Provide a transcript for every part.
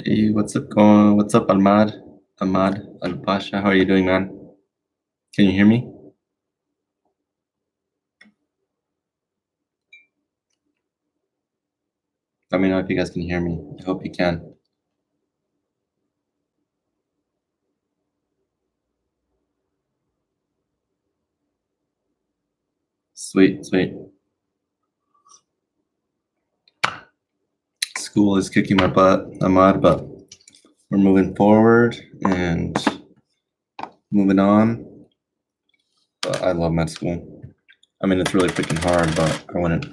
Hey, what's up going? What's up, Ahmad? Ahmad Al Pasha, how are you doing, man? Can you hear me? Let me know if you guys can hear me. I hope you can. Sweet, sweet. School is kicking my butt, Ahmad, but we're moving forward and moving on. But I love med school. I mean, it's really freaking hard, but I wouldn't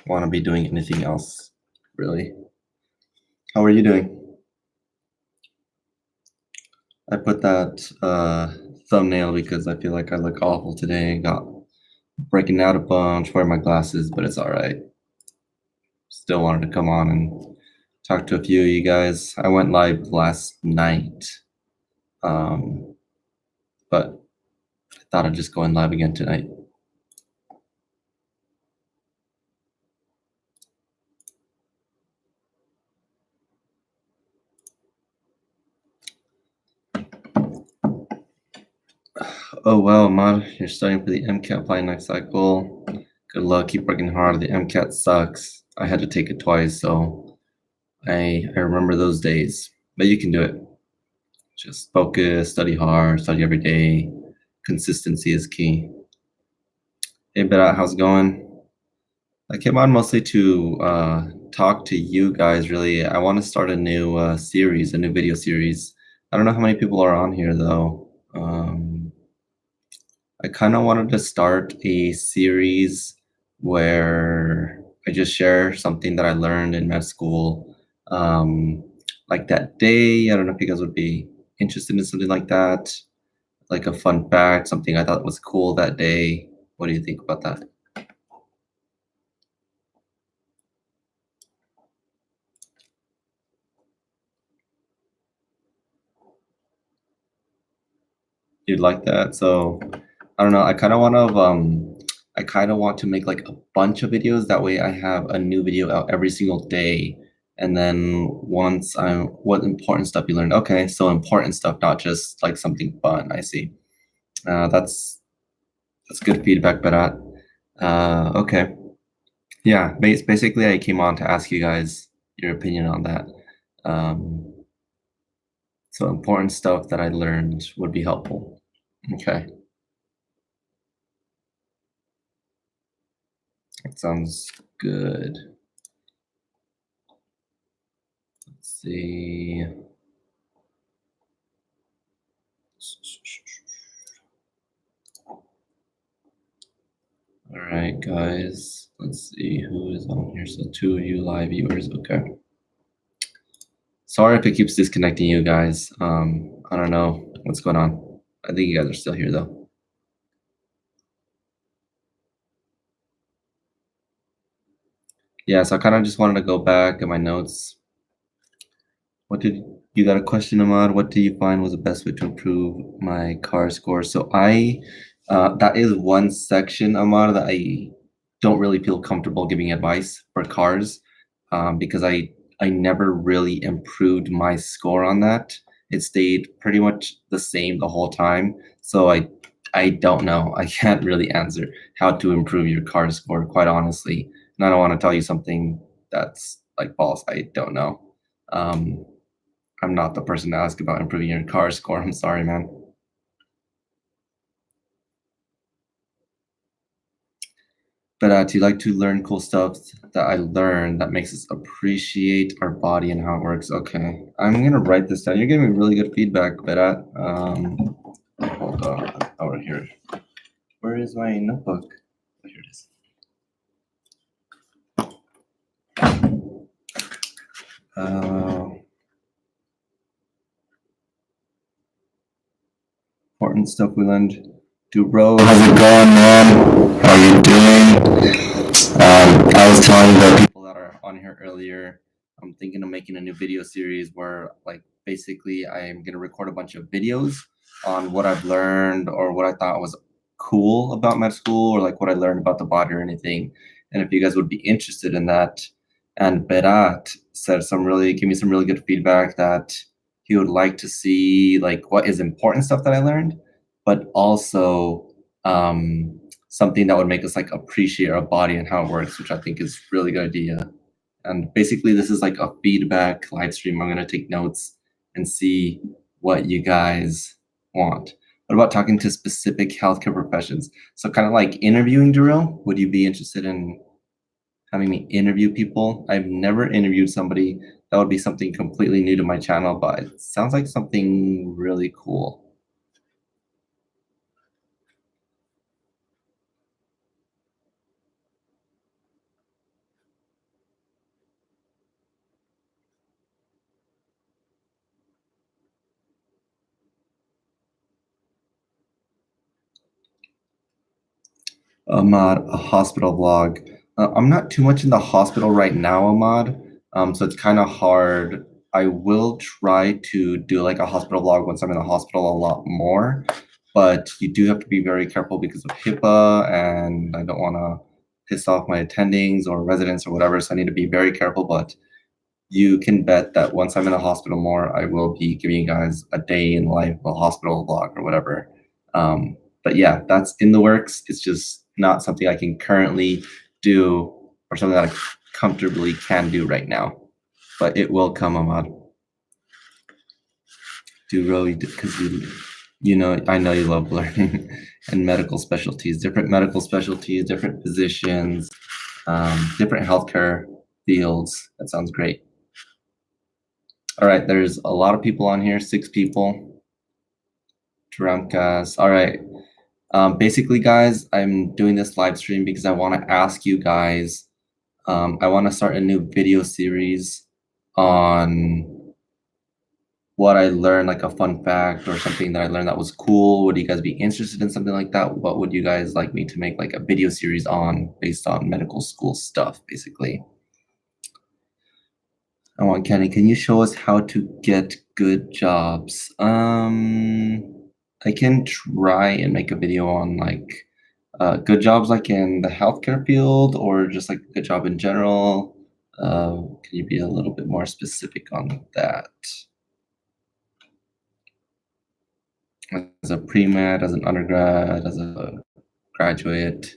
want to be doing anything else, really. How are you doing? I put that thumbnail because I feel like I look awful today. Got breaking out a bunch, wearing my glasses, but it's all right. Still wanted to come on and talk to a few of you guys. I went live last night, but I thought I'd just go in live again tonight. Oh well, Mod, you're studying for the MCAT by next cycle. Good luck. Keep working hard. The MCAT sucks. I had to take it twice, so I remember those days. But you can do it. Just focus, study hard, study every day. Consistency is key. Hey, Berat, how's it going? I came on mostly to talk to you guys, really. I want to start a new series, a new video series. I don't know how many people are on here, though. I kind of wanted to start a series where I just share something that I learned in med school. Like that day, I don't know if you guys would be interested in something like that, like a fun fact, something I thought was cool that day. What do you think about that? You'd like that? So I don't know. I kind of want to make like a bunch of videos. That way I have a new video out every single day. And then what important stuff you learned? Okay, so important stuff, not just like something fun. I see. That's good feedback, but okay. Yeah, basically I came on to ask you guys your opinion on that. So important stuff that I learned would be helpful. Okay. That sounds good. Let's see. All right, guys. Let's see who is on here. So 2 of you live viewers. Okay. Sorry if it keeps disconnecting you guys. I don't know what's going on. I think you guys are still here though. Yeah, so I kind of just wanted to go back at my notes. What did you got a question, Ahmad? What do you find was the best way to improve my car score? So that is one section, Ahmad, that I don't really feel comfortable giving advice for cars, because I never really improved my score on that. It stayed pretty much the same the whole time. So I don't know. I can't really answer how to improve your car score, quite honestly. And I don't want to tell you something that's like false. I don't know. I'm not the person to ask about improving your car score. I'm sorry, man. But do you like to learn cool stuff that I learned that makes us appreciate our body and how it works? Okay, I'm gonna write this down. You're giving me really good feedback, but hold on, over here. Where is my notebook? Here it is. Uh, Important stuff we learned. Duro, how's it going, man? How you doing? I was telling the people that are on here earlier, I'm thinking of making a new video series where, like, basically I'm gonna record a bunch of videos on what I've learned or what I thought was cool about med school or like what I learned about the body or anything. And if you guys would be interested in that, and Berat said gave me some really good feedback that he would like to see like what is important stuff that I learned, but also something that would make us like appreciate our body and how it works, which I think is a really good idea. And basically, this is like a feedback live stream. I'm gonna take notes and see what you guys want. What about talking to specific healthcare professions? So kind of like interviewing, Darrell. Would you be interested in having me interview people? I've never interviewed somebody. That would be something completely new to my channel, but it sounds like something really cool. Ahmad, a hospital vlog. I'm not too much in the hospital right now, Ahmad. So it's kind of hard. I will try to do like a hospital vlog once I'm in the hospital a lot more, but you do have to be very careful because of HIPAA, and I don't want to piss off my attendings or residents or whatever. So I need to be very careful. But you can bet that once I'm in the hospital more, I will be giving you guys a day in life, a hospital vlog or whatever. But yeah, that's in the works. It's just not something I can currently do or something that I comfortably can do right now. But it will come, Ahmad. Do really, because you know, I know you love learning and medical specialties, different medical specialties, different positions, different healthcare fields. That sounds great. All right, there's a lot of people on here, 6 people. Dramcast. All right. Basically, guys, I'm doing this live stream because I want to ask you guys. I want to start a new video series on what I learned, like a fun fact or something that I learned that was cool. Would you guys be interested in something like that? What would you guys like me to make like a video series on based on medical school stuff, basically? I want Kenny. Can you show us how to get good jobs? I can try and make a video on like good jobs like in the healthcare field or just like a good job in general. Can you be a little bit more specific on that? As a pre-med, as an undergrad, as a graduate.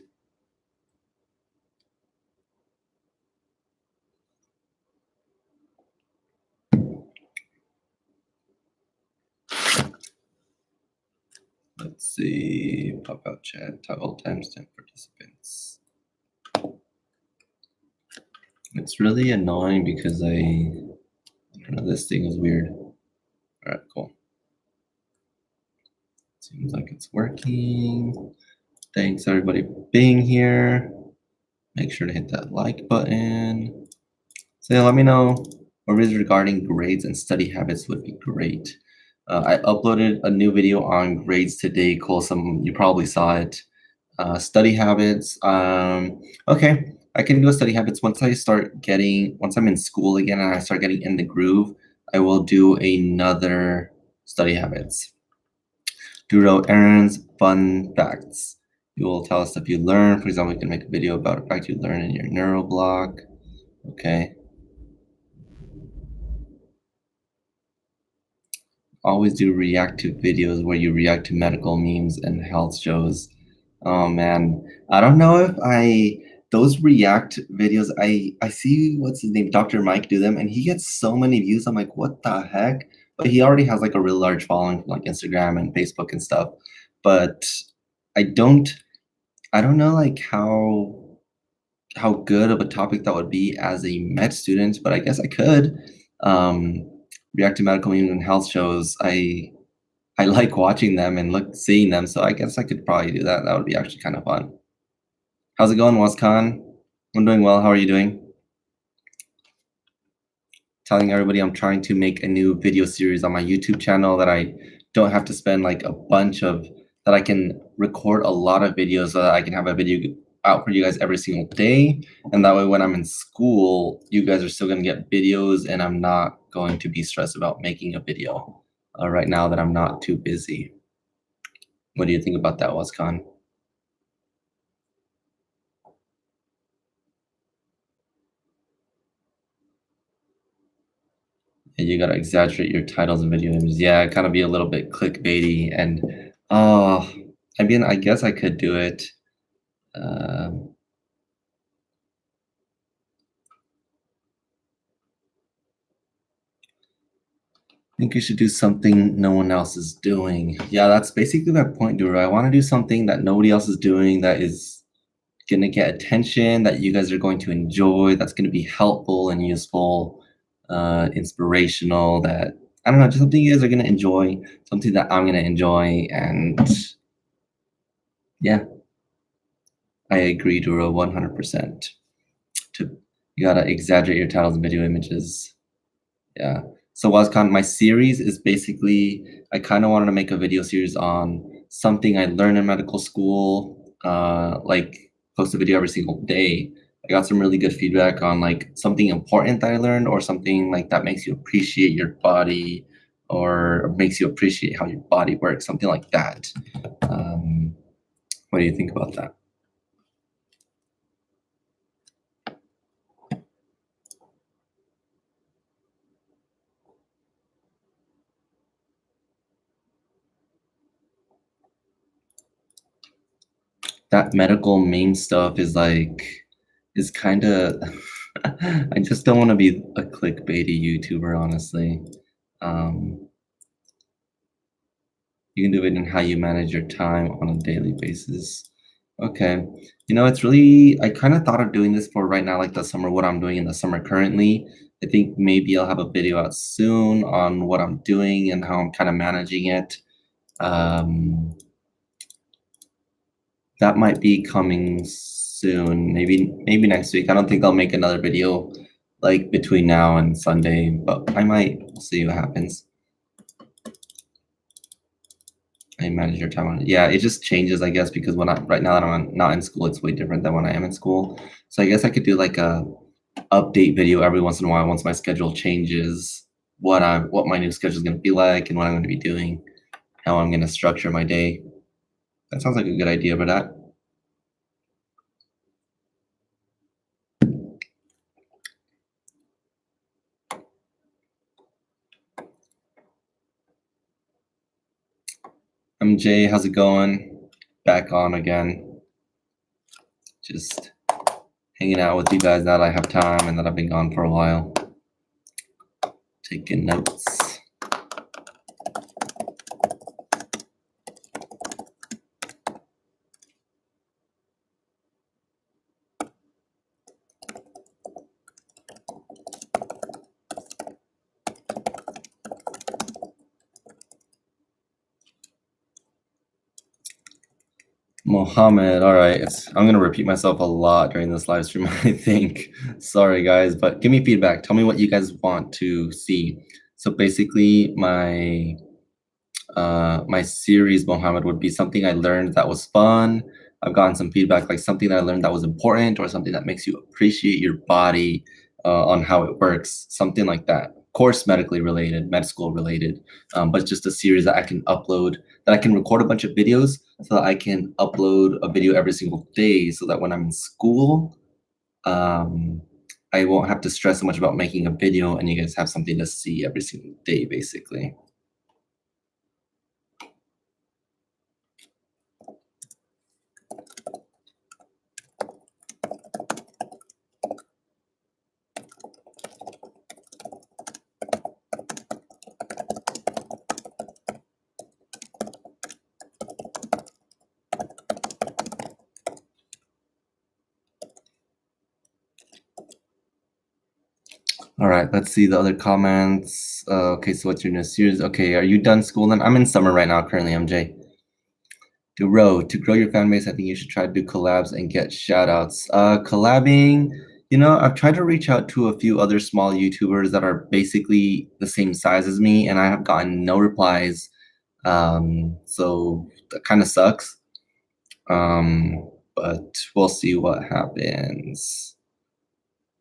Let's see, pop out chat, toggle timestamp participants. It's really annoying because I don't know, this thing is weird. All right, cool. Seems like it's working. Thanks everybody for being here. Make sure to hit that like button. So yeah, let me know what is regarding grades and study habits would be great. I uploaded a new video on grades today, Cole. You probably saw it. Study habits. Okay, I can do study habits once once I'm in school again and I start getting in the groove. I will do another study habits. Doodle errands, fun facts. You will tell us if you learn. For example, you can make a video about a fact you learn in your neuroblock. Okay. Always do reactive videos where you react to medical memes and health shows. Oh man, I don't know if those react videos. I see what's his name, Dr. Mike do them, and he gets so many views. I'm like, what the heck? But he already has like a real large following from like Instagram and Facebook and stuff. But I don't I don't know like how good of a topic that would be as a med student, but I guess I could. Um, React to medical memes and health shows. I like watching them and seeing them, so I guess I could probably do that. That would be actually kind of fun. How's it going, Wascon? I'm doing well. How are you doing? telling everybody I'm trying to make a new video series on my YouTube channel that I don't have to spend like a bunch of that I can record a lot of videos so that I can have a video out for you guys every single day. And that way when I'm in school, you guys are still gonna get videos and I'm not going to be stressed about making a video right now that I'm not too busy. What do you think about that, Wascon? Yeah, you gotta exaggerate your titles and video images. Yeah, kind of be a little bit clickbaity and oh, I mean, I guess I could do it. Um, I think you should do something no one else is doing. Yeah, that's basically my point, Duro. I want to do something that nobody else is doing that is gonna get attention, that you guys are going to enjoy, that's gonna be helpful and useful, inspirational, that I don't know, just something you guys are gonna enjoy, something that I'm gonna enjoy, and yeah, I agree, Duro, 100%. To you gotta exaggerate your titles and video images. Yeah. So Wazcon, my series is basically I kind of wanted to make a video series on something I learned in medical school, like post a video every single day. I got some really good feedback on like something important that I learned or something like that makes you appreciate your body or makes you appreciate how your body works, something like that. What do you think about that? That medical meme stuff is kind of I just don't want to be a clickbaity YouTuber, honestly. Um, you can do it in how you manage your time on a daily basis. Okay. You know, it's really, I kind of thought of doing this for right now, like the summer, what I'm doing in the summer currently. I think maybe I'll have a video out soon on what I'm doing and how I'm kind of managing it. Um, that might be coming soon, maybe next week. I don't think I'll make another video like between now and Sunday, but I might. We'll see what happens. I manage your time on it. Yeah, it just changes, I guess, because when I right now that I'm not in school, it's way different than when I am in school. So I guess I could do like a update video every once in a while once my schedule changes, what my new schedule is gonna be like and what I'm gonna be doing, how I'm gonna structure my day. That sounds like a good idea, but that MJ, how's it going? Back on again. Just hanging out with you guys now that I have time and that I've been gone for a while. Taking notes. Mohammed, all right. I'm gonna repeat myself a lot during this live stream, I think. Sorry guys, but give me feedback. Tell me what you guys want to see. So basically my series, Mohammed, would be something I learned that was fun. I've gotten some feedback like something that I learned that was important or something that makes you appreciate your body on how it works, something like that. Of course, medically related, med school related, but just a series that I can upload, that I can record a bunch of videos so that I can upload a video every single day so that when I'm in school, I won't have to stress so much about making a video and you guys have something to see every single day, basically. All right, let's see the other comments. Okay, so what's your new series? Okay, are you done school then? I'm in summer right now currently, MJ. To grow your fan base, I think you should try to do collabs and get shout outs. Collabing, I've tried to reach out to a few other small YouTubers that are basically the same size as me, and I have gotten no replies. So that kind of sucks. But we'll see what happens.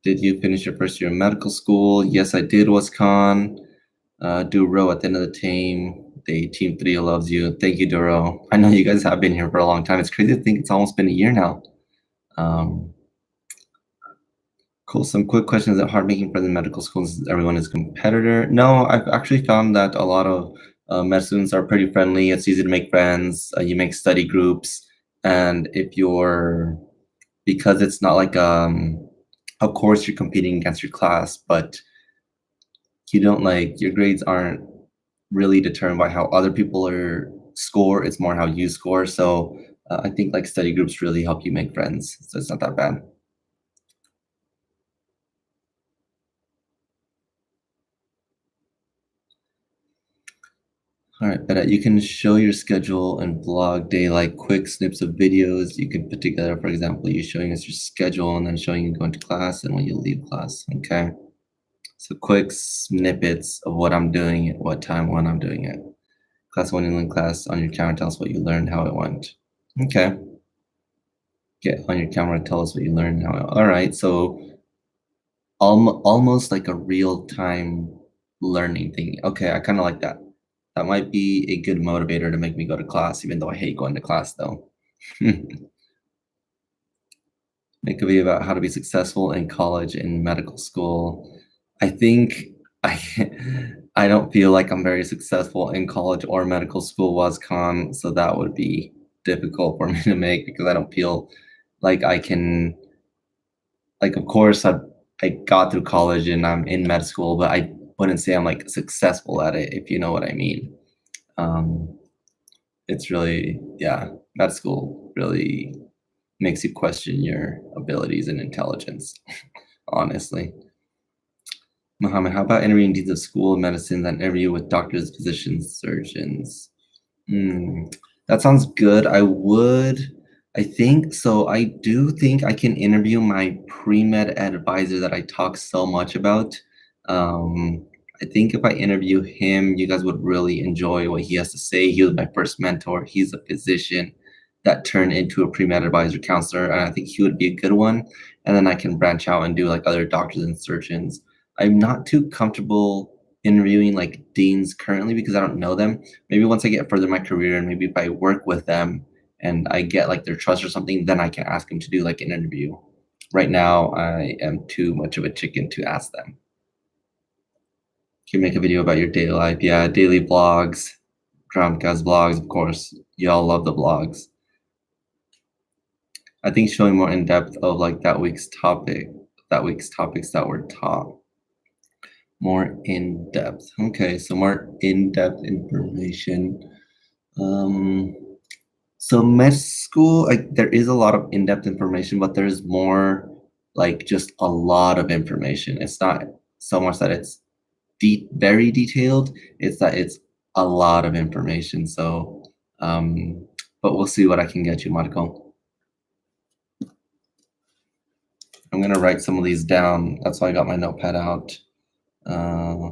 Did you finish your first year of medical school? Yes, I did, Wascon. Duro at the end of the team. The Team 3 loves you. Thank you, Duro. I know you guys have been here for a long time. It's crazy to think it's almost been a year now. Um, cool. Some quick questions. Is it hard making friends in medical schools since everyone is a competitor? No, I've actually found that a lot of med students are pretty friendly. It's easy to make friends. You make study groups. And if you're, because it's not like of course you're competing against your class, but you don't like your grades aren't really determined by how other people are score. It's more how you score. So I think like study groups really help you make friends. So it's not that bad. All right, but you can show your schedule and vlog day like quick snips of videos you can put together. For example, you showing us your schedule and then showing you going to class and when you leave class. Okay. So quick snippets of what I'm doing at what time when I'm doing it. Class one in class on your camera, tell us what you learned, how it went. Okay. Get on your camera, tell us what you learned, how it, all right. So almost like a real time learning thing. Okay, I kind of like that. That might be a good motivator to make me go to class, even though I hate going to class though. Make a video about how to be successful in college and medical school. I think I I don't feel like I'm very successful in college or medical school WasCon, so that would be difficult for me to make because I don't feel like I can like of course I got through college and I'm in med school, but I wouldn't say I'm like successful at it, if you know what I mean. Um, it's really, yeah, med school really makes you question your abilities and intelligence, honestly. Mohammed, how about interviewing deans of school of medicine that interview with doctors, physicians, surgeons? Mm, that sounds good. I think so. I do think I can interview my pre-med advisor that I talk so much about. Um, I think if I interview him, you guys would really enjoy what he has to say. He was my first mentor. He's a physician that turned into a pre-med advisor counselor, and I think he would be a good one. And then I can branch out and do like other doctors and surgeons. I'm not too comfortable interviewing like deans currently because I don't know them. Maybe once I get further in my career and maybe if I work with them and I get like their trust or something, then I can ask them to do like an interview. Right now, I am too much of a chicken to ask them. Can you make a video about your daily life? Yeah, daily vlogs, Groundcast vlogs, of course. Y'all love the vlogs. I think showing more in depth of like that week's topics that were taught. More in depth. Okay, so more in depth information. Um, So med school, like there is a lot of in-depth information, but there's more like just a lot of information. It's not so much that it's very detailed, it's that it's a lot of information. So, but we'll see what I can get you, Marco. I'm gonna write some of these down. That's why I got my notepad out. Uh,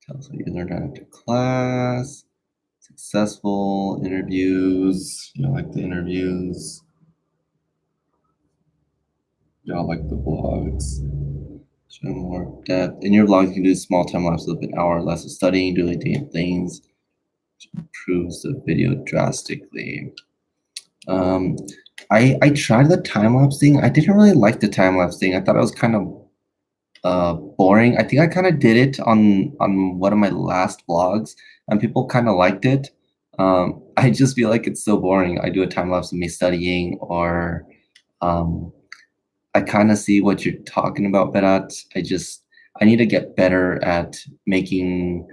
Tell us what you learned after class. Successful interviews. You know, like the interviews. Y'all like the blogs. Show more depth. In your vlogs, you can do small time lapses of an hour or less of studying, doing different things, which improves the video drastically. Um, I tried the time lapse thing. I didn't really like the time lapse thing. I thought it was kind of boring. I think I kind of did it on one of my last vlogs, and people kind of liked it. I just feel like it's so boring. I do a time lapse of me studying, or um, I kind of see what you're talking about, Berat. I need to get better at making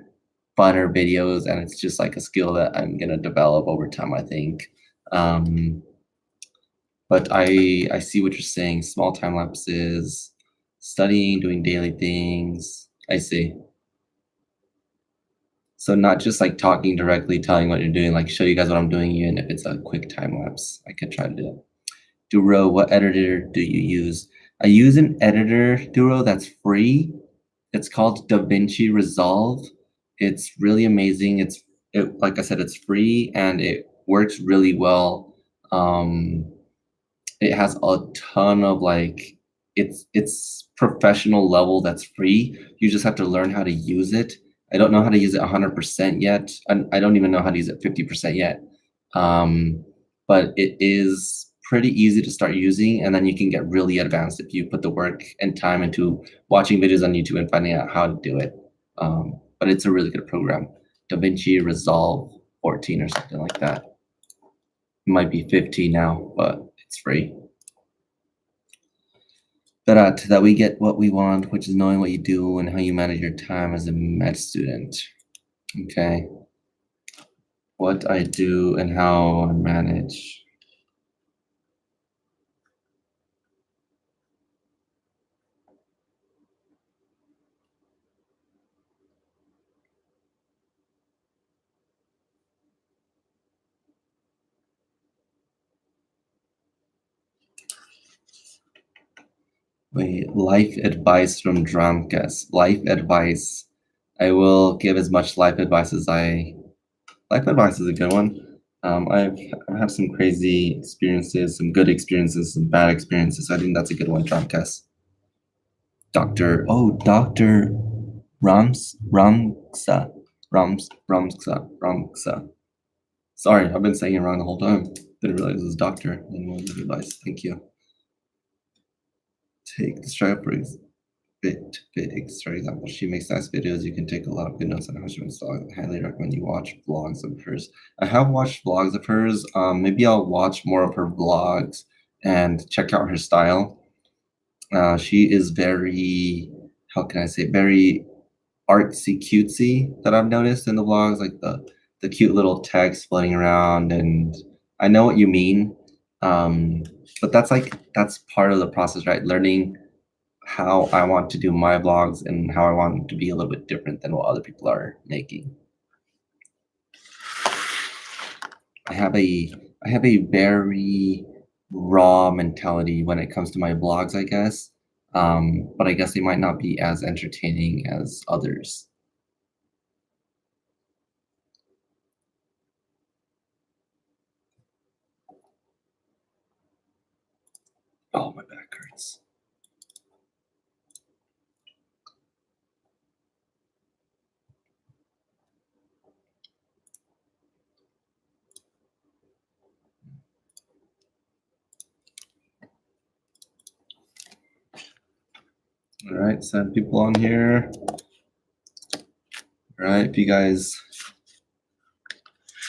funner videos, and it's just like a skill that I'm gonna develop over time, I think. Um, But I see what you're saying. Small time lapses, studying, doing daily things. I see. So not just like talking directly, telling what you're doing, like show you guys what I'm doing, even if it's a quick time lapse. I could try to do it. Duro, what editor do you use? I use an editor, Duro, that's free. It's called DaVinci Resolve. It's really amazing. Like I said, it's free and it works really well. It has a ton of like it's professional level that's free. You just have to learn how to use it. I don't know how to use it 100% yet. I don't even know how to use it 50% yet. Um, but it is pretty easy to start using, and then you can get really advanced if you put the work and time into watching videos on YouTube and finding out how to do it. But it's a really good program. DaVinci Resolve 14 or something like that. It might be 15 now, but it's free. That we get what we want, which is knowing what you do and how you manage your time as a med student. Okay. What I do and how I manage. Wait, life advice from Dramkas. Life advice. I will give as much life advice as I. Life advice is a good one. I've had some crazy experiences, some good experiences, some bad experiences. I think that's a good one, Dramkas. Dr. Ramsa. Sorry, I've been saying it wrong the whole time. Didn't realize it was doctor and one advice. Thank you. Take the stripe for example. She makes nice videos. You can take a lot of good notes on how she makes vlogs. I highly recommend you watch vlogs of hers. I have watched vlogs of hers. Maybe I'll watch more of her vlogs and check out her style. She is very, how can I say, very artsy cutesy that I've noticed in the vlogs, like the cute little text floating around, and I know what you mean. But that's part of the process, right? Learning how I want to do my vlogs and how I want it to be a little bit different than what other people are making. I have a very raw mentality when it comes to my vlogs, I guess. But I guess they might not be as entertaining as others. Oh, my back hurts. All right, 7 people on here. All right, if you guys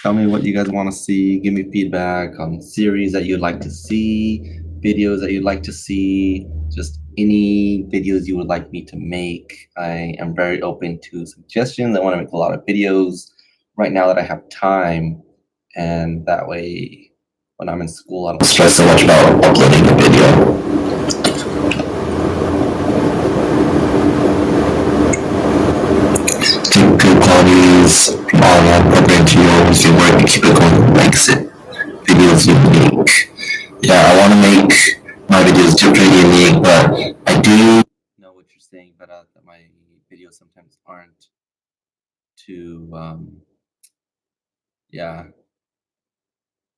tell me what you guys want to see, give me feedback on series that you'd like to see, videos that you'd like to see, just any videos you would like me to make. I am very open to suggestions. I want to make a lot of videos right now that I have time, and that way when I'm in school I don't stress so much about uploading a video. Take good qualities from all that program to yours, your work, and keep it going, makes it videos unique. Yeah, I want to make my videos different, unique, but I do know what you're saying, but that my videos sometimes aren't too, yeah,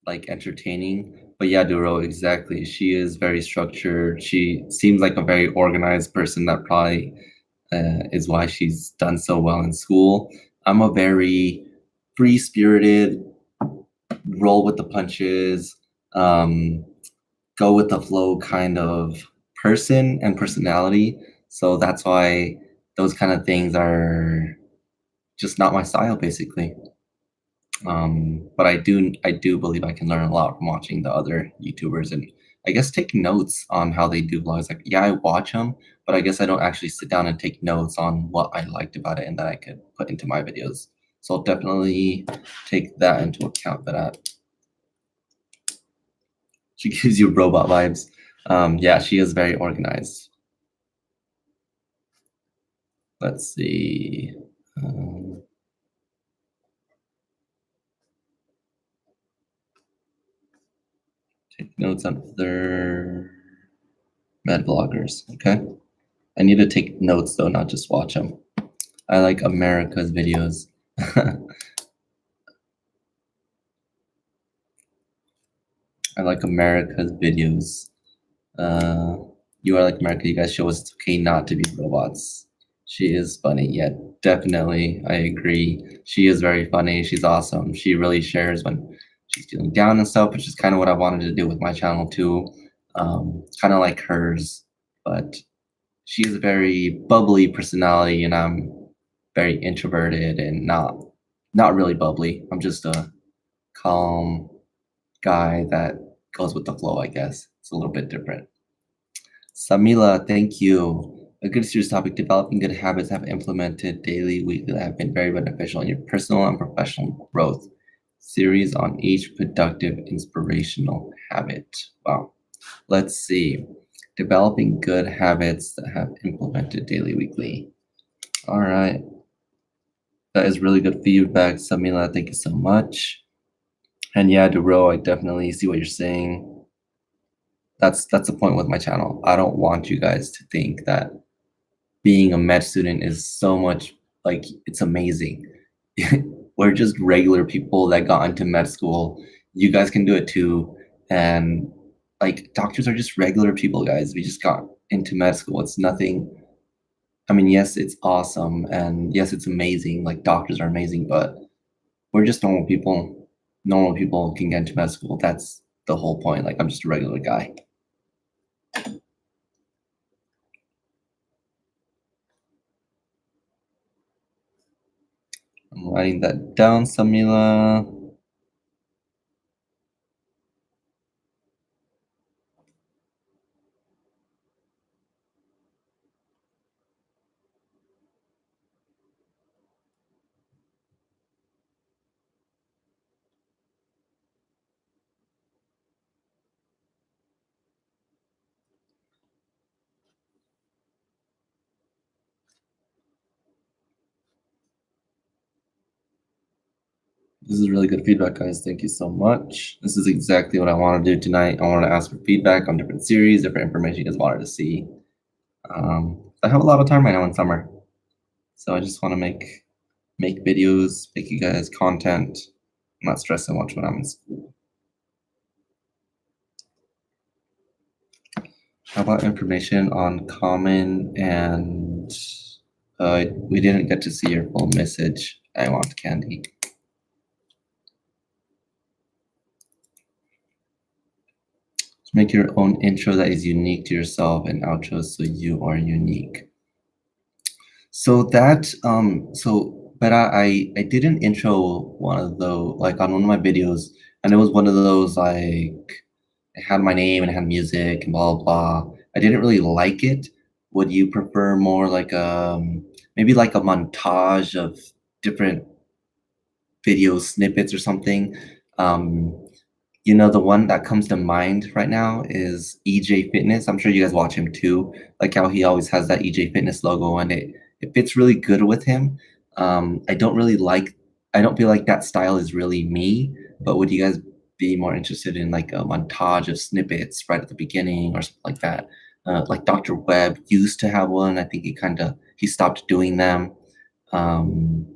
like entertaining. But yeah, Duro, exactly. She is very structured. She seems like a very organized person. That probably is why she's done so well in school. I'm a very free spirited, roll with the punches, um, go with the flow kind of person and personality. So that's why those kind of things are just not my style, basically. But I do believe I can learn a lot from watching the other YouTubers and I guess take notes on how they do vlogs. Like, yeah, I watch them, but I guess I don't actually sit down and take notes on what I liked about it and that I could put into my videos. So I'll definitely take that into account for that. She gives you robot vibes. Yeah, she is very organized. Let's see. Um, take notes on other med bloggers. Okay. I need to take notes though, not just watch them. I like America's videos. I like America's videos. Uh, you are like America. You guys show us it's okay not to be robots. She is funny. Yeah, definitely. I agree. She is very funny. She's awesome. She really shares when she's feeling down and stuff, which is kind of what I wanted to do with my channel too. Kind of like hers, but she is a very bubbly personality, and I'm very introverted and not really bubbly. I'm just a calm guy that goes with the flow, I guess. It's a little bit different. Samila, thank you. A good serious topic. Developing good habits have implemented daily, weekly that have been very beneficial in your personal and professional growth. Series on each productive, inspirational habit. Wow. Let's see. Developing good habits that have implemented daily, weekly. All right. That is really good feedback, Samila. Thank you so much. And yeah, Duro, I definitely see what you're saying. That's the point with my channel. I don't want you guys to think that being a med student is so much like it's amazing. We're just regular people that got into med school. You guys can do it too. And like doctors are just regular people, guys. We just got into med school. It's nothing. I mean, yes, it's awesome and yes, it's amazing. Like doctors are amazing, but we're just normal people. Normal people can get into med school. That's the whole point. Like I'm just a regular guy. I'm writing that down, Samila. This is really good feedback, guys. Thank you so much. This is exactly what I want to do tonight. I want to ask for feedback on different series, different information you guys wanted to see. I have a lot of time right now in summer, so I just want to make videos, make you guys content, not stress so much when I'm in school. How about information on common and we didn't get to see your full message. I want candy. Make your own intro that is unique to yourself and outro so you are unique. So that but I did an intro one of those like on one of my videos, and it was one of those like it had my name and it had music and blah blah blah. I didn't really like it. Would you prefer more like maybe like a montage of different video snippets or something? Um, you know, the one that comes to mind right now is EJ Fitness. I'm sure you guys watch him too. Like how he always has that EJ Fitness logo, and it fits really good with him. I don't really like. I don't feel like that style is really me. But would you guys be more interested in like a montage of snippets right at the beginning or something like that? Like Dr. Webb used to have one. I think he stopped doing them. Um,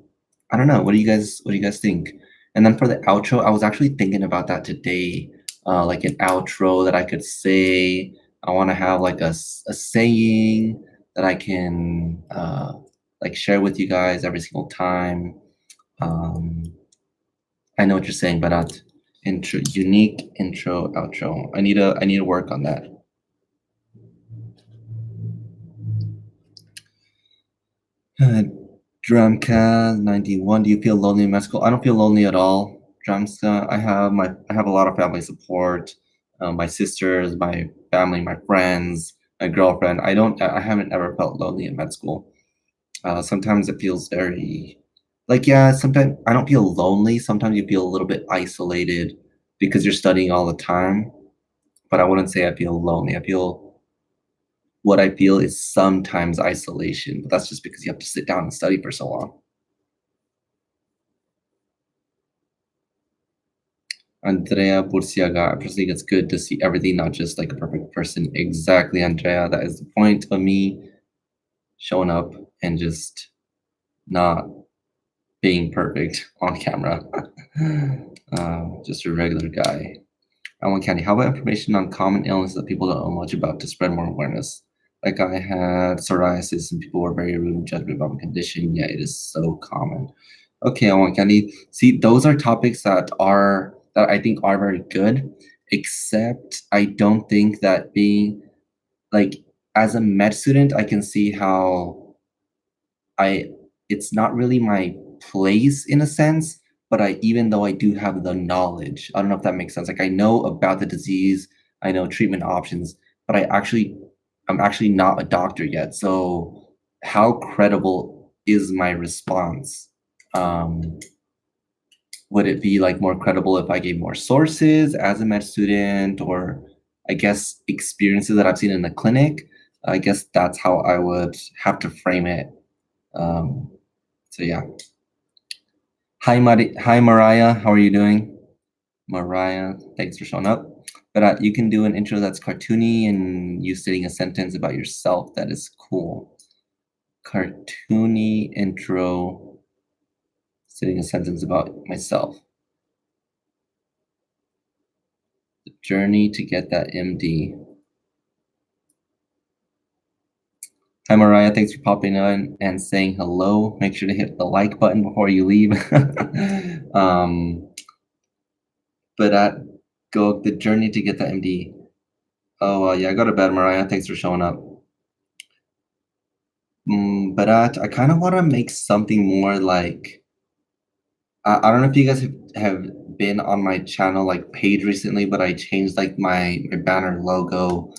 I don't know. What do you guys think? And then for the outro, I was actually thinking about that today. Like an outro that I could say. I want to have like a saying that I can like share with you guys every single time. Um, I know what you're saying, but not intro, unique intro, outro. I need to work on that. Drumka 91. Do you feel lonely in med school? I don't feel lonely at all. Drumska, I have a lot of family support. My sisters, my family, my friends, my girlfriend. I haven't ever felt lonely in med school. Sometimes it feels very like yeah, sometimes I don't feel lonely. Sometimes you feel a little bit isolated because you're studying all the time. but I wouldn't say I feel lonely. What I feel is sometimes isolation, but that's just because you have to sit down and study for so long. Andrea Burciaga, I just think it's good to see everything, not just like a perfect person. Exactly, Andrea. That is the point of me showing up and just not being perfect on camera. Just a regular guy. I want Candy. How about information on common illnesses that people don't know much about to spread more awareness? Like I had psoriasis and people were very rude and judged me about my condition. Yeah, it is so common. Okay, I want Candy. See, those are topics that I think are very good, except I don't think that being like as a med student, I can see how I it's not really my place in a sense, but I even though I do have the knowledge, I don't know if that makes sense. Like I know about the disease, I know treatment options, but I'm actually not a doctor yet. So how credible is my response? Um, would it be like more credible if I gave more sources as a med student or I guess experiences that I've seen in the clinic? I guess that's how I would have to frame it. Um, so yeah. Hi Mariah, how are you doing? Mariah, thanks for showing up. But you can do an intro that's cartoony and you stating a sentence about yourself. That is cool. Cartoony intro, stating a sentence about myself. The journey to get that MD. Hi Mariah, thanks for popping in and saying hello. Make sure to hit the like button before you leave. But go the journey to get that MD. Oh yeah, go to bed, Mariah. Thanks for showing up. But I kind of want to make something more like I don't know if you guys have been on my channel like page recently, but I changed like my banner logo.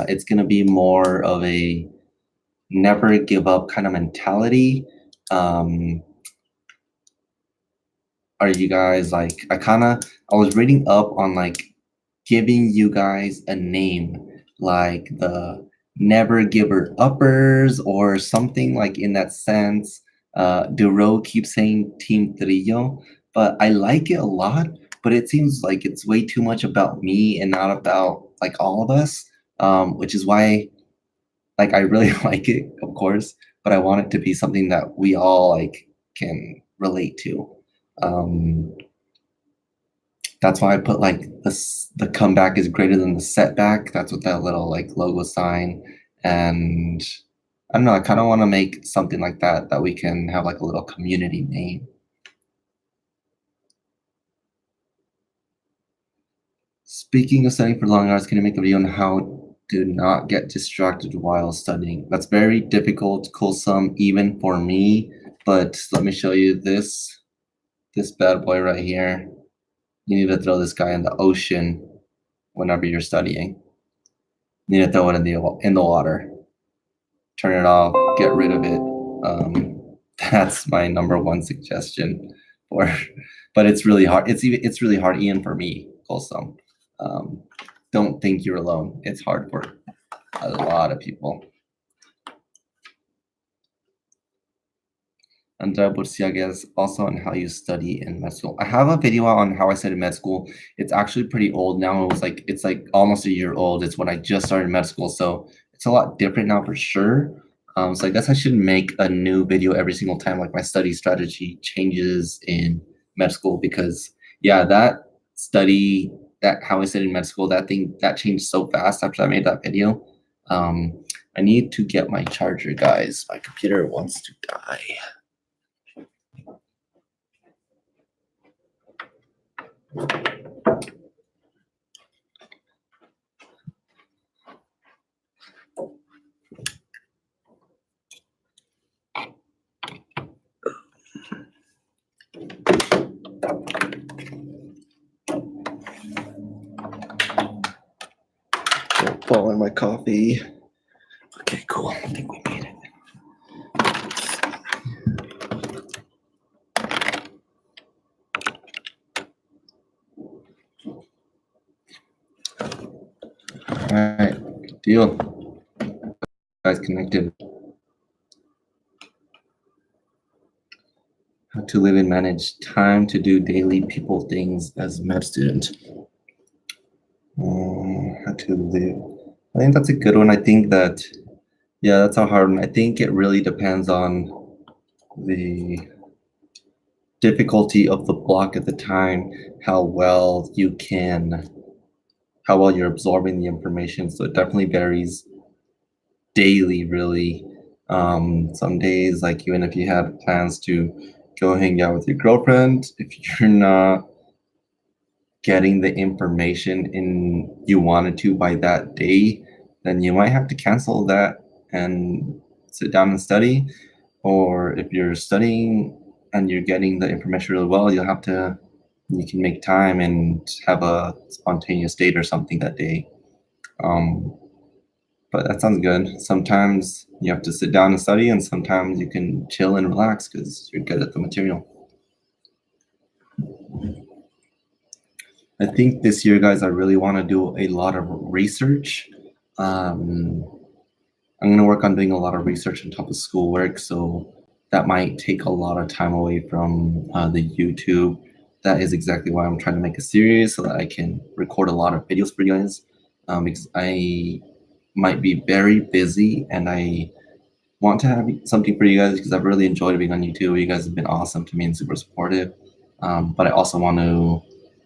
It's gonna be more of a never give up kind of mentality. Um, are you guys like I was reading up on like giving you guys a name like the never giver uppers or something like in that sense. Duro keeps saying Team Trillo, but I like it a lot, but it seems like it's way too much about me and not about like all of us, which is why like I really like it, of course, but I want it to be something that we all like can relate to. Um, that's why I put like the comeback is greater than the setback. That's what that little like logo sign. And I don't know, I kind of want to make something like that we can have like a little community name. Speaking of studying for long hours, can you make a video on how to not get distracted while studying? That's very difficult, Colsum, even for me. But let me show you this bad boy right here. You need to throw this guy in the ocean whenever you're studying. You need to throw it in the water. Turn it off, get rid of it. That's my number one suggestion. For, but it's really hard. It's really hard, even for me, also. Don't think you're alone. It's hard for a lot of people. And Burciaga is also on how you study in med school. I have a video on how I studied med school. It's actually pretty old now. It's like almost a year old. It's when I just started med school, so it's a lot different now for sure. So I guess I should make a new video every single time like my study strategy changes in med school because yeah, that how I studied med school, that changed so fast after I made that video. I need to get my charger, guys. My computer wants to die. Fall in my coffee. Okay, cool. I think we made it. right, good deal. Guys connected. How to live and manage time to do daily people things as a med student. How to live. I think that's a good one. I think that, yeah, that's a hard one. I think it really depends on the difficulty of the block at the time, how well you can, how well you're absorbing the information. So it definitely varies daily, really. Some days, like even if you had plans to go hang out with your girlfriend, if you're not getting the information in you wanted to by that day, then you might have to cancel that and sit down and study. Or if you're studying and you're getting the information really well, you can make time and have a spontaneous date or something that day. Um, but that sounds good. Sometimes you have to sit down and study, and sometimes you can chill and relax because you're good at the material. I think this year, guys, I really want to do a lot of research. Um, I'm going to work on doing a lot of research on top of schoolwork, so that might take a lot of time away from the YouTube. That is exactly why I'm trying to make a series so that I can record a lot of videos for you guys. Because I might be very busy and I want to have something for you guys because I've really enjoyed being on YouTube. You guys have been awesome to me and super supportive. But I also want to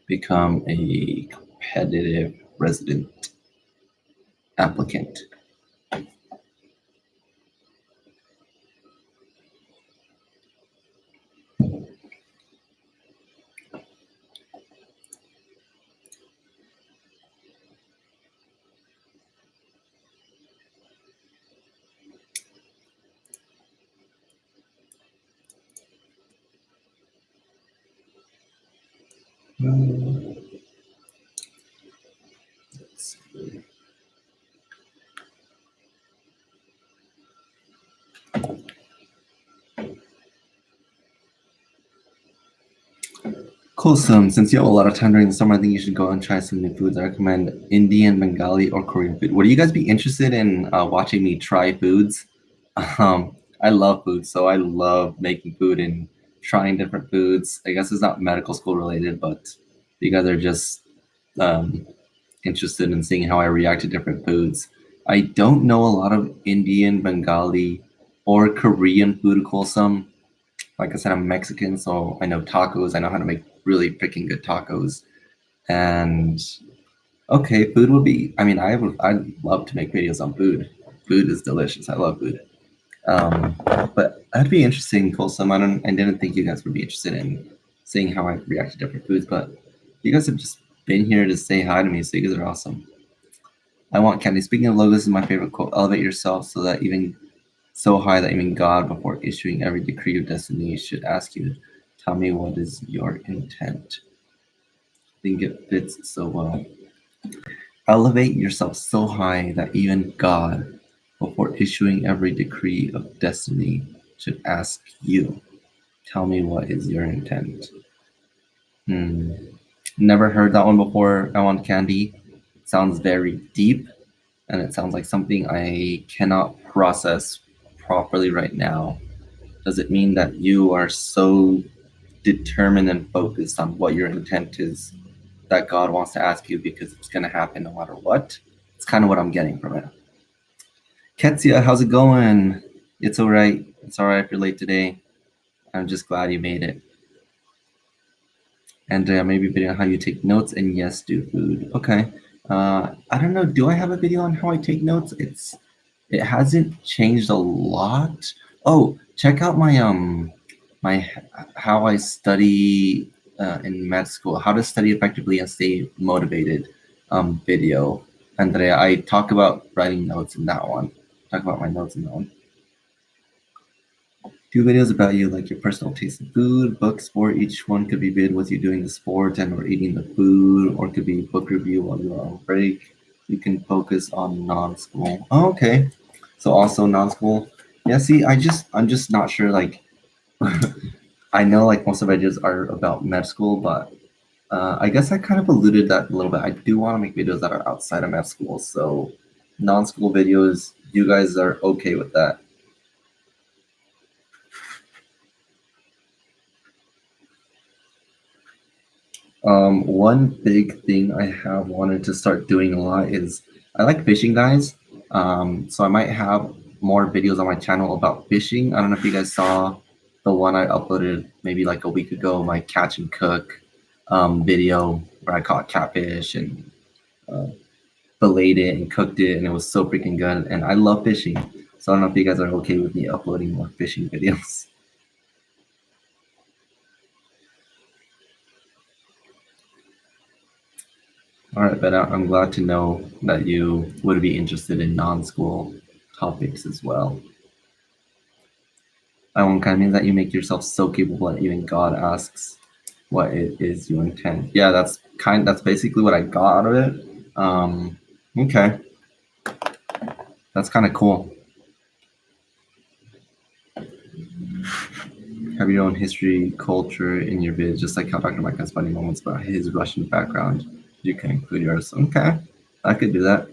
become a competitive resident applicant. Cool. Since you have a lot of time during the summer, I think you should go and try some new foods. I recommend Indian, Bengali, or Korean food. Would you guys be interested in watching me try foods? I love food, so I love making food and trying different foods. I guess it's not medical school related, but you guys are just um, interested in seeing how I react to different foods. I don't know a lot of Indian, Bengali, or Korean food, Wholesome. Like I said, I'm Mexican, so I know tacos. I know how to make really freaking good tacos. And okay, food would be. I mean, I'd love to make videos on food. Food is delicious. I love food. But that'd be interesting, Wholesome. I didn't think you guys would be interested in seeing how I react to different foods, but you guys have just been here to say hi to me, so you guys are awesome. I want candy. Speaking of logos, is my favorite quote. Elevate yourself so high that even God, before issuing every decree of destiny, should ask you, tell me what is your intent. I think it fits so well. Elevate yourself so high that even God, before issuing every decree of destiny, should ask you, tell me what is your intent. Never heard that one before. I want candy. It sounds very deep, and it sounds like something I cannot process properly right now. Does it mean that you are so determined and focused on what your intent is that God wants to ask you because it's going to happen no matter what? It's kind of what I'm getting from it. Ketsia, how's it going? It's all right. It's all right if you're late today. I'm just glad you made it. And maybe a video on how you take notes, and yes, do food. Okay. I don't know. Do I have a video on how I take notes? It hasn't changed a lot. Oh, check out my how I study in med school, how to study effectively and stay motivated video. Andrea, I talk about writing notes in that one. Talk about my notes in that one. Do videos about you, like your personal taste in food, book, sport. Each one could be vid with you doing the sport and or eating the food, or it could be book review while you're on break. You can focus on non-school. Oh, okay. So also non-school. Yeah, see, I'm just not sure. Like, I know like most of my videos are about med school, but I guess I kind of alluded that a little bit. I do want to make videos that are outside of med school, so non-school videos. You guys are okay with that? One big thing I have wanted to start doing a lot is I like fishing, guys. So I might have more videos on my channel about fishing. I don't know if you guys saw the one I uploaded maybe like a week ago, my catch and cook video where I caught catfish and uh, filleted it and cooked it, and it was so freaking good. And I love fishing, so I don't know if you guys are okay with me uploading more fishing videos. All right, but I'm glad to know that you would be interested in non-school topics as well. Kind of means that you make yourself so capable that even God asks what it is you intend. Yeah, that's basically what I got out of it. Okay, that's kind of cool. Have your own history, culture in your vids, just like how Dr. Mike has funny moments about his Russian background. You can include yours. Okay, I could do that.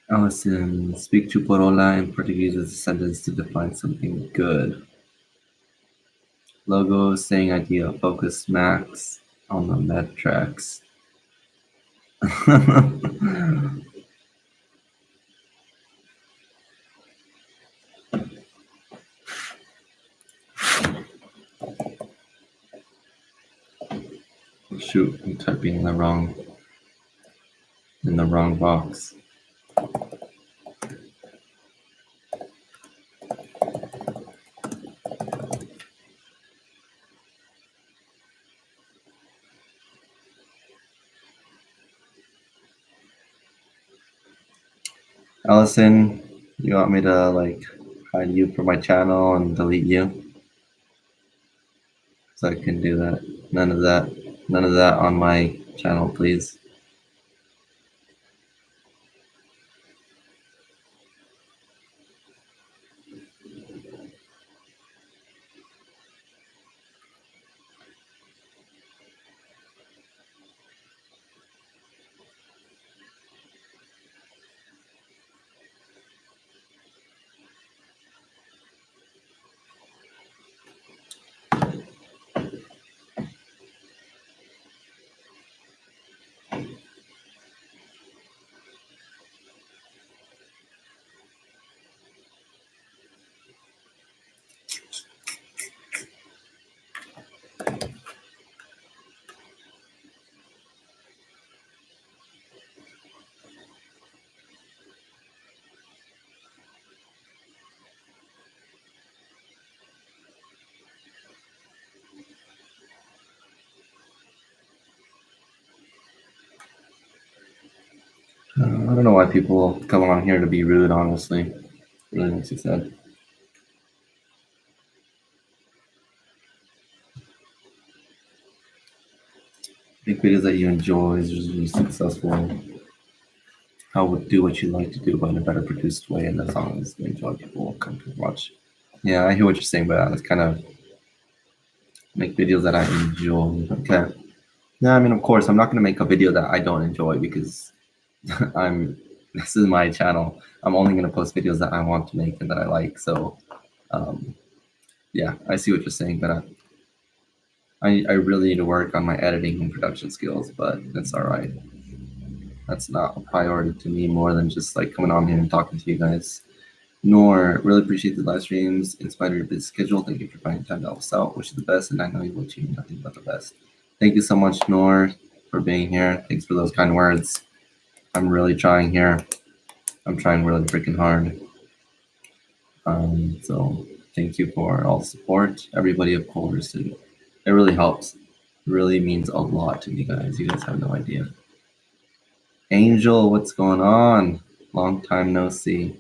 Allison, speak to Porola in Portuguese as a sentence to define something good. Logo, saying idea, focus max on the metrics. Shoot, I'm typing in the wrong box. Allison, you want me to like hide you from my channel and delete you? So I can do that. None of that. None of that on my channel, please. I don't know why people come on here to be rude, honestly. Really makes you sad. Make videos that you enjoy is usually successful. How would do what you like to do, but in a better produced way, and as long as you enjoy, people will come to watch. Yeah, I hear what you're saying, but it's kind of make videos that I enjoy. Okay. Yeah, I mean, of course, I'm not gonna make a video that I don't enjoy because I'm. This is my channel. I'm only gonna post videos that I want to make and that I like. So, um, yeah, I see what you're saying, but I really need to work on my editing and production skills. But that's all right. That's not a priority to me more than just like coming on here and talking to you guys. Nor really appreciate the live streams in spite of your busy schedule. Thank you for finding time to help us out. Wish you the best, and I know you will achieve nothing but the best. Thank you so much, Nor, for being here. Thanks for those kind words. I'm really trying here. I'm trying really freaking hard. So thank you for all the support, everybody, of course, and it really helps. It really means a lot to me, guys. You guys have no idea. Angel, what's going on? Long time no see.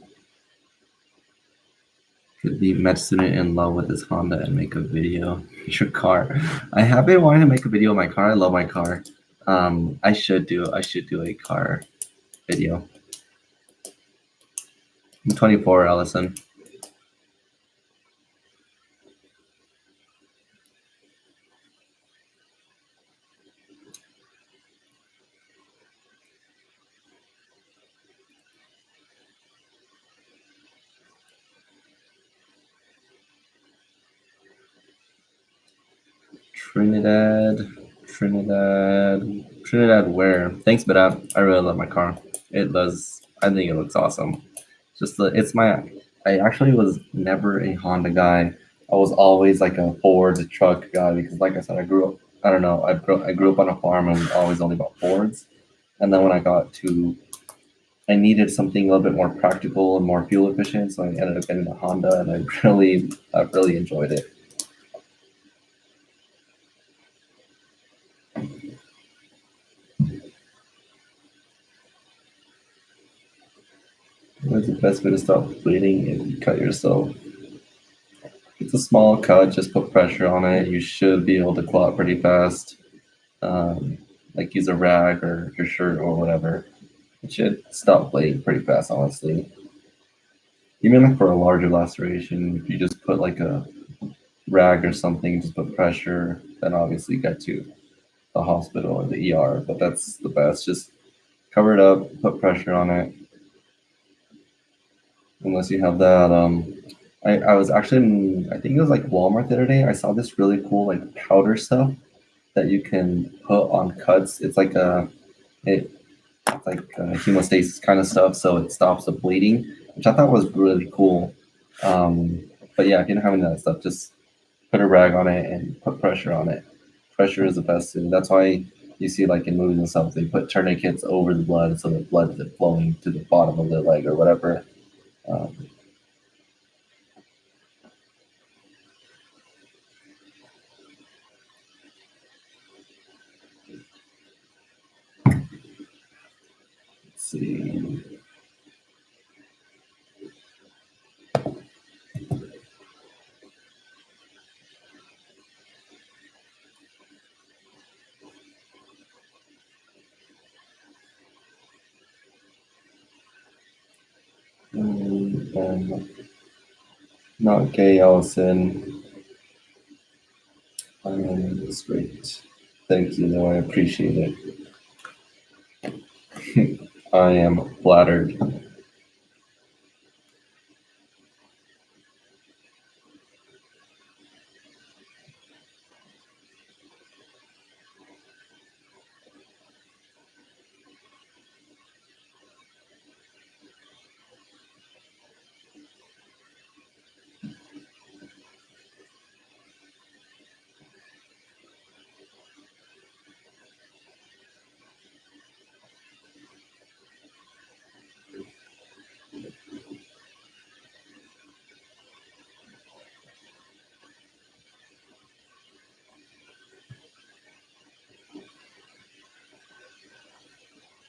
Could be med student in love with his Honda and make a video. Your car. I have been wanting to make a video of my car. I love my car. I should do a car video. I'm 24, Allison. Trinidad, Trinidad. Where? Thanks, but I really love my car. It does. I think it looks awesome. Just it's my. I actually was never a Honda guy. I was always like a Ford truck guy because, like I said, I grew up. I don't know. I grew up on a farm and always only bought Fords. And then when I needed something a little bit more practical and more fuel efficient, so I ended up getting a Honda, and I really enjoyed it. What's the best way to stop bleeding if you cut yourself? It's a small cut, just put pressure on it. You should be able to clot pretty fast. Um, like use a rag or your shirt or whatever. It should stop bleeding pretty fast, honestly. Even like for a larger laceration, if you just put like a rag or something, just put pressure, then obviously get to the hospital or the ER. But that's the best. Just cover it up, put pressure on it. Unless you have that. I was actually I think it was like Walmart the other day. I saw this really cool like powder stuff that you can put on cuts. It's like hemostasis kind of stuff, so it stops the bleeding, which I thought was really cool. But yeah, if you don't have any of that stuff, just put a rag on it and put pressure on it. Pressure is the best thing. That's why you see like in movies and stuff, they put tourniquets over the blood so the blood isn't flowing to the bottom of the leg or whatever. Um, let's see. Not gay, Allison. It's great. Thank you, though. I appreciate it. I am flattered.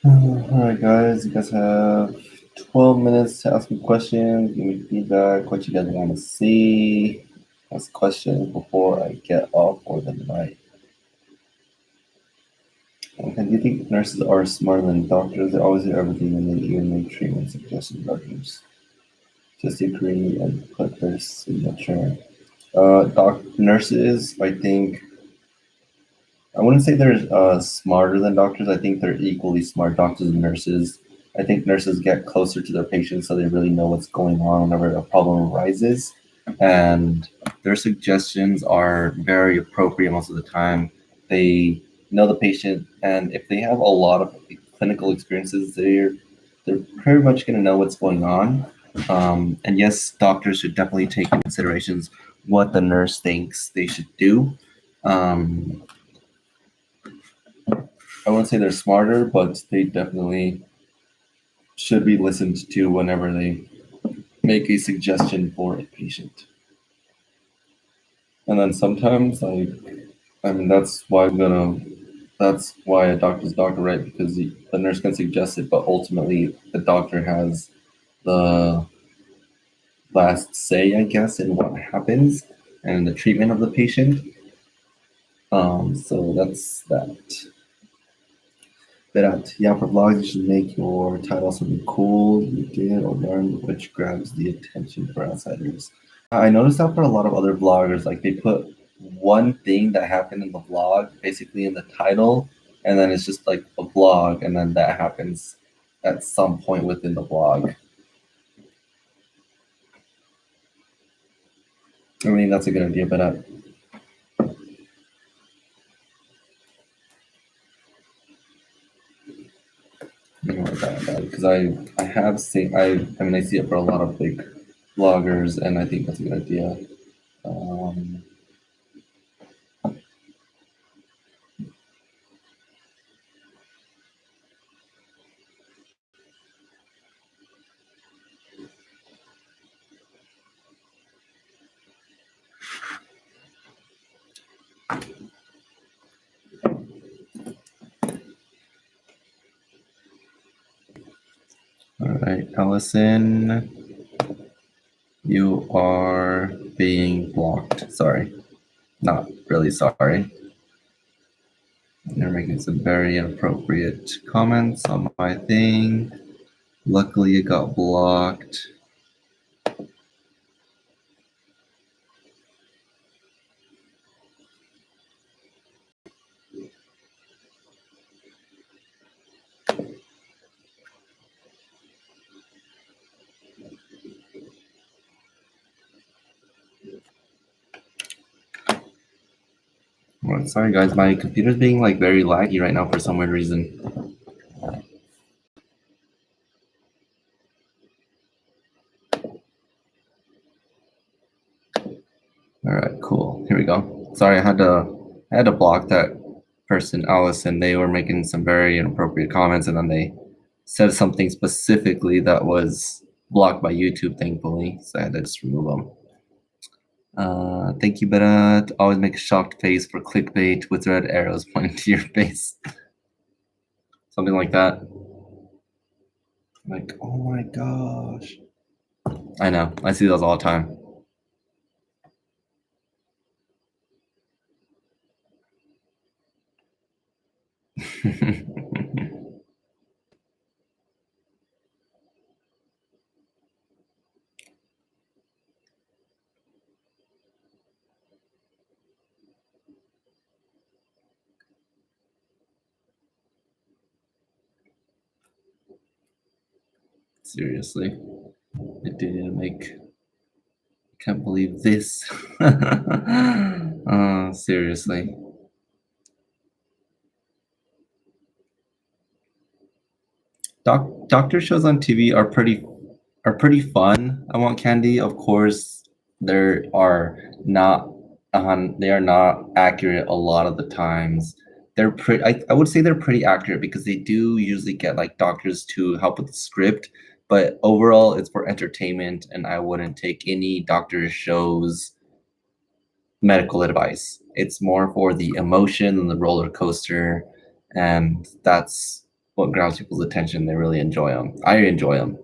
All right, guys. You guys have 12 minutes to ask me questions, give me feedback, what you guys want to see. Ask questions before I get off for the night. Okay, do you think nurses are smarter than doctors? They always do everything and they even make treatment suggestions. Doctors just agree and put their signature. Nurses, I think I wouldn't say they're smarter than doctors. I think they're equally smart, doctors and nurses. I think nurses get closer to their patients so they really know what's going on whenever a problem arises. And their suggestions are very appropriate most of the time. They know the patient, and if they have a lot of clinical experiences, they're pretty much going to know what's going on. And yes, doctors should definitely take into considerations what the nurse thinks they should do. Um, I wouldn't say they're smarter, but they definitely should be listened to whenever they make a suggestion for a patient. And then sometimes, like, I mean, that's why a doctor's a doctor, right? Because the nurse can suggest it, but ultimately the doctor has the last say, I guess, in what happens and the treatment of the patient. So that's that. But yeah, for vlogs, you should make your title something cool you did or learn which grabs the attention for outsiders. I noticed that for a lot of other vloggers, like they put one thing that happened in the vlog basically in the title, and then it's just like a vlog, and then that happens at some point within the vlog. I mean, that's a good idea, but because I have seen I mean I see it for a lot of big bloggers, and I think that's a good idea. Um, all right, Allison, you are being blocked. Sorry, not really sorry. You're making some very inappropriate comments on my thing. Luckily, it got blocked. Well, sorry guys, my computer's being like very laggy right now for some weird reason. All right, cool. Here we go. Sorry, I had to block that person, Allison. They were making some very inappropriate comments, and then they said something specifically that was blocked by YouTube, thankfully. So I had to just remove them. Thank you, Berat. Always make a shocked face for clickbait with red arrows pointing to your face. Something like that. Like, oh my gosh. I know. I see those all the time. Seriously. It didn't make. Can't believe this. Seriously. Doctor shows on TV are pretty fun. I Want Candy, of course, there are not they are not accurate a lot of the times. They're pretty I would say they're pretty accurate because they do usually get like doctors to help with the script, but overall it's for entertainment, and I wouldn't take any doctor shows medical advice. It's more for the emotion and the roller coaster, and that's what grabs people's attention. They really enjoy them. I enjoy them.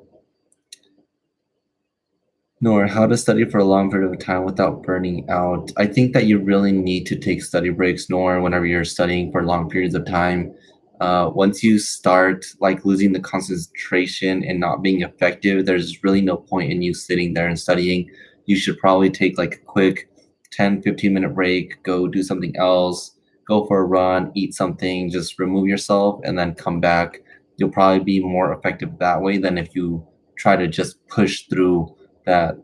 Nor how to study for a long period of time without burning out. I think that you really need to take study breaks, nor whenever you're studying for long periods of time. Once you start like losing the concentration and not being effective, there's really no point in you sitting there and studying. You should probably take like a quick 10-15 minute break, go do something else, go for a run, eat something, just remove yourself and then come back. You'll probably be more effective that way than if you try to just push through that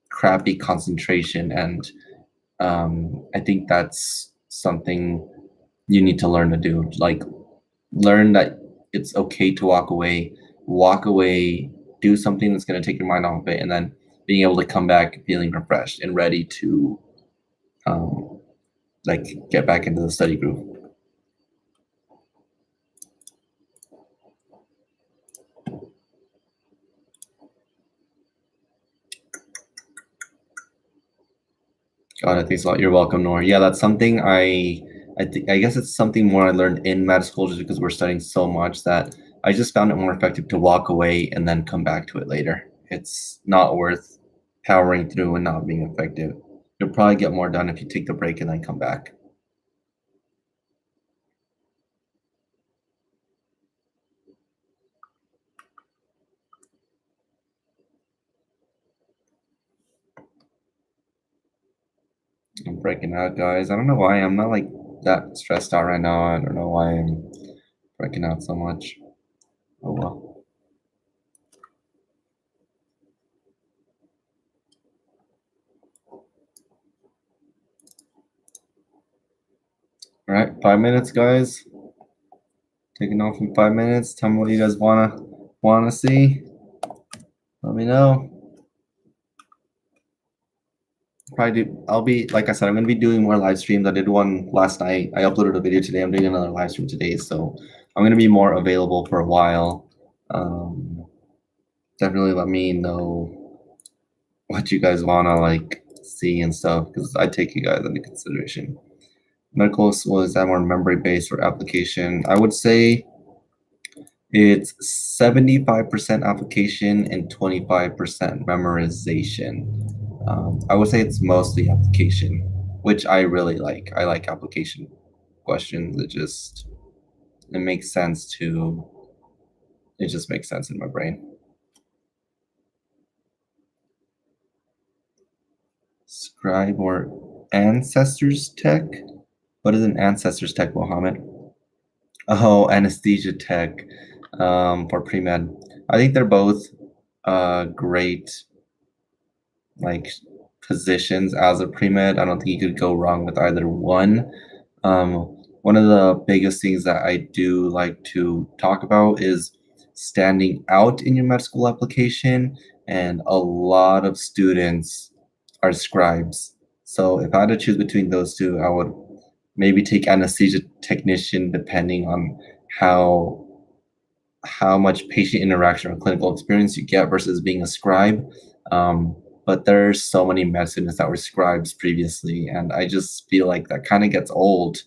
crappy concentration. And I think that's something you need to learn to do. Like, learn that it's okay to walk away, do something that's going to take your mind off it, and then being able to come back feeling refreshed and ready to um, like get back into the study groove. God, I thanks a lot. You're welcome, Nor. Yeah, that's something I guess it's something more I learned in med school just because we're studying so much that I just found it more effective to walk away and then come back to it later. It's not worth powering through and not being effective. You'll probably get more done if you take the break and then come back. I'm breaking out, guys. I don't know why. I'm not like that stressed out right now. I don't know why I'm breaking out so much. Oh well. All right, 5 minutes, guys. Taking off in 5 minutes. Tell me what you guys wanna see. Let me know. Probably I'll be like I said, I'm gonna be doing more live streams. I did one last night. I uploaded a video today. I'm doing another live stream today, so I'm gonna be more available for a while. Definitely let me know what you guys wanna like see and stuff because I take you guys into consideration. Medical was that more memory based or application? I would say it's 75% application and 25% memorization. I would say it's mostly application, which I really like. I like application questions. It makes sense to it just makes sense in my brain. Scribe or ancestors tech? What is an ancestors tech, Mohammed? Oh, anesthesia tech for pre-med. I think they're both great like positions as a pre-med. I don't think you could go wrong with either one. One of the biggest things that I do like to talk about is standing out in your med school application, and a lot of students are scribes. So if I had to choose between those two, I would maybe take anesthesia technician depending on how how much patient interaction or clinical experience you get versus being a scribe. But there's so many med students that were scribes previously, and I just feel like that kind of gets old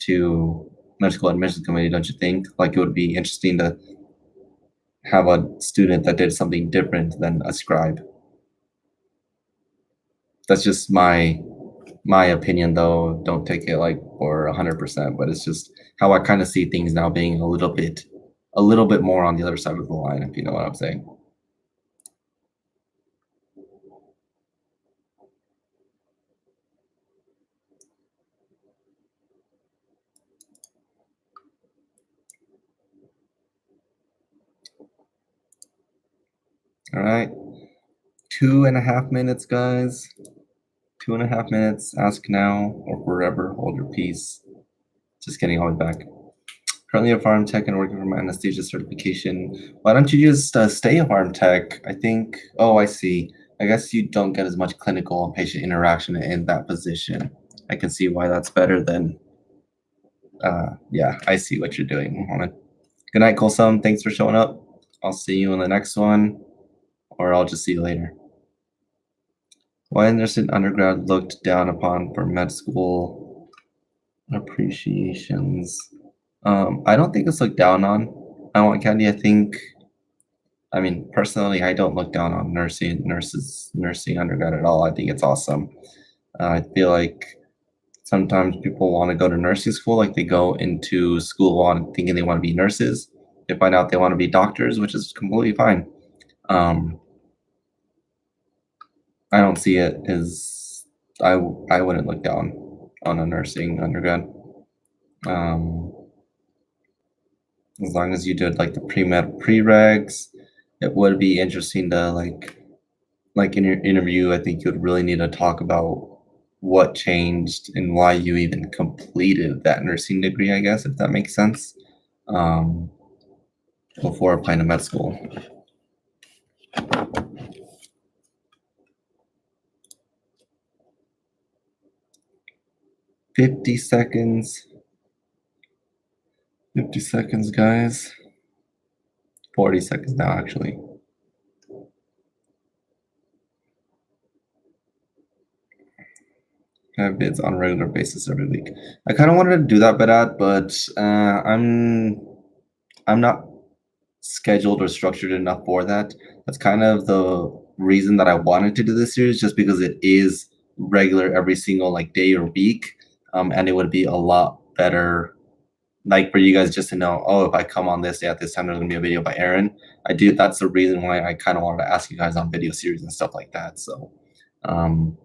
to medical admissions committee, don't you think? Like it would be interesting to have a student that did something different than a scribe. That's just my opinion though. Don't take it like for 100%, but it's just how I kind of see things now being a little bit more on the other side of the line, if you know what I'm saying. All right. 2.5 minutes, guys. 2.5 minutes. Ask now or forever. Hold your peace. Just kidding. I'll be back. Currently a farm tech and working for my anesthesia certification. Why don't you just stay a farm tech? I think. Oh, I see. I guess you don't get as much clinical and patient interaction in that position. I can see why that's better than. Yeah, I see what you're doing, Mohammed. Good night, Kolsum. Thanks for showing up. I'll see you in the next one, or I'll just see you later. Why Anderson undergrad looked down upon for med school appreciations? I don't think it's looked down on. I want candy. I mean, personally, I don't look down on nursing undergrad at all. I think it's awesome. I feel like sometimes people want to go to nursing school, like they go into school thinking they want to be nurses. They find out they want to be doctors, which is completely fine. I don't see it as I wouldn't look down on a nursing undergrad. As long as you did like the pre-med preregs, it would be interesting to like in your interview, I think you would really need to talk about what changed and why you even completed that nursing degree, I guess, if that makes sense, before applying to med school. 50 seconds. 50 seconds, guys. 40 seconds now, actually. I have bids on a regular basis every week. I kind of wanted to do that, but I'm not scheduled or structured enough for that. That's kind of the reason that I wanted to do this series, just because it is regular every single like day or week, and it would be a lot better, like for you guys just to know. Oh, if I come on this day at this time, there's gonna be a video by Aaron. I do. That's the reason why I kind of wanted to ask you guys on video series and stuff like that. So, um,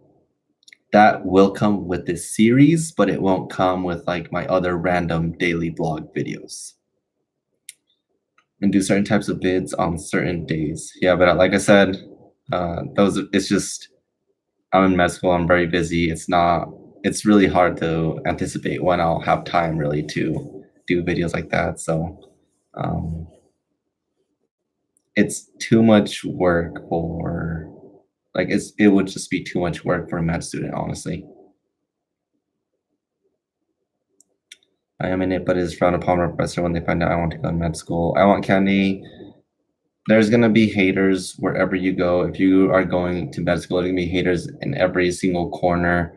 that will come with this series, but it won't come with like my other random daily blog videos. And do certain types of vids on certain days. Yeah, but like I said, those it's just I'm in med school. I'm very busy. It's really hard to anticipate when I'll have time really to do videos like that. So um, it's too much work for like it would just be too much work for a med student, honestly. I am in it, but it is frowned upon by a professor when they find out I want to go to med school. I want candy. There's gonna be haters wherever you go. If you are going to med school, there's gonna be haters in every single corner.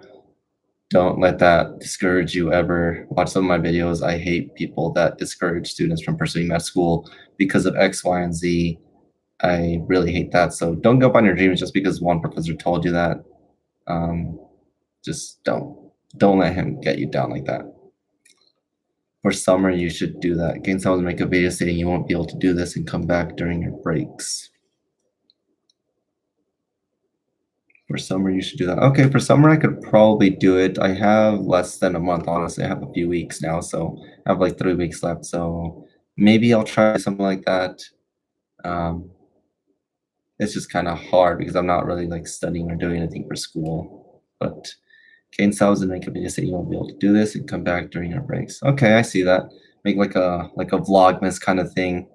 Don't let that discourage you ever. Watch some of my videos. I hate people that discourage students from pursuing med school because of X, Y, and Z. I really hate that. So don't give up on your dreams just because one professor told you that. Um, just don't let him get you down like that. For summer, you should do that. Gain someone to make a video stating you won't be able to do this and come back during your breaks. For summer, you should do that. Okay, for summer, I could probably do it. I have less than a month, honestly. I have a few weeks now, so I have like 3 weeks left. So maybe I'll try something like that. Um, it's just kind of hard because I'm not really like studying or doing anything for school. But gain sales and make a video saying you won't be able to do this and come back during your breaks. Okay, I see that. Make like a vlogmas kind of thing.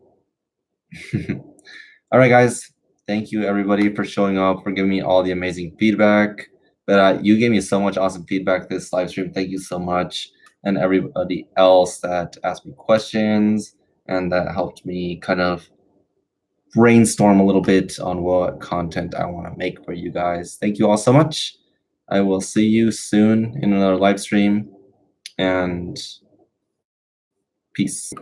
All right, guys. Thank you everybody for showing up, for giving me all the amazing feedback. But you gave me so much awesome feedback this live stream. Thank you so much. And everybody else that asked me questions and that helped me kind of brainstorm a little bit on what content I want to make for you guys. Thank you all so much. I will see you soon in another live stream, and peace.